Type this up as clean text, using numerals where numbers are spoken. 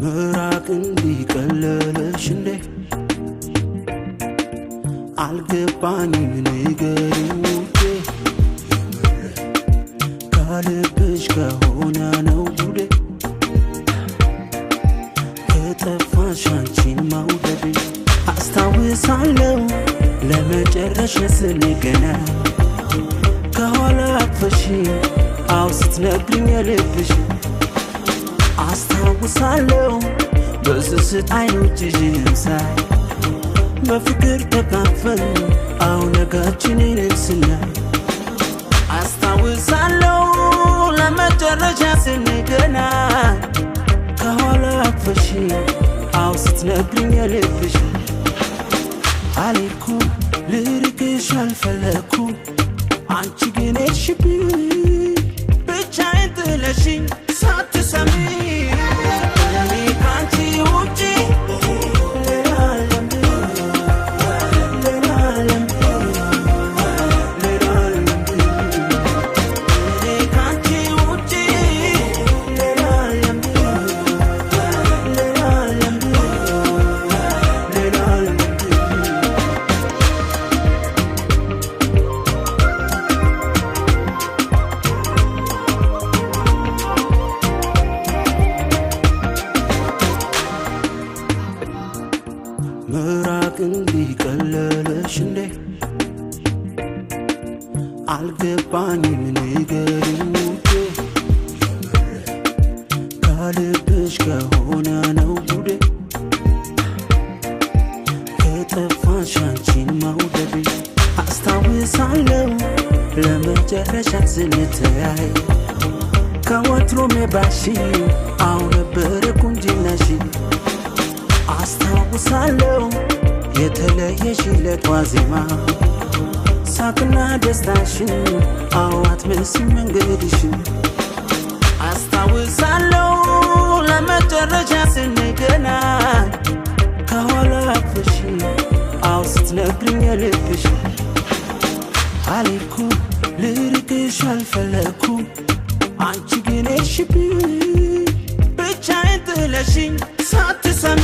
ምራቅ እንዲቀለለሽ እንዴ አልገባኝም ንገሪኝ ውዴ ካልብሽ ከሆነ ነው ጉዴ ከጠፋሽ አንቺን መውደዴ አስታውሳለሁ ለመጨረሻ ስንገናኝ ከኋላ አቅፈሽ አው ስትነግሪኝ የልብሽ አስታውሳለሁ በስስት አይኖችሽን ሳይ በፍቅር ተካፈል አው ነጋችንን ስናይ አስታውሳለሁ ለመጨረሻ ስንገናኝ ከኋላ አቅፈሽ አው ስትነግሪኝ የልብሽ አልኩ ልርቅሽ አልፈለኩም አንቺ ግን ሄድሽብኝ ብቻዬን ጥለሽኝ ሳትሰሚ እኔ ካንቺ ውጪ ምራቅ እንዲቀለለሽ እንዴ አልገባኝም ንገሪኝ ውዴ ካልብሽ ከሆነ ነው ጉዴ ከጠፋሽ አንቺን መውደዴ አስታውሳለሁ ለመጨረሻ ስንተያይ ከወትሮም ባሺ አው ነበር ቁንጅናሽ አስታውሳለሁ የተለየሽለት ዋዜማ ሳቅና ደስታሽን አዋት መስም መንገድሽን አስታውሳለሁ ለመጨረሻ ስንገናኝ ከኋላ አቅፈሽ አው ስትነግሪኝ የልብሽ አልኩ ልርቅሽ አልፈለኩም አንቺ ግን ሄድሽብኝ ብቻዬን ጥለሽኝ ሳትሰሚ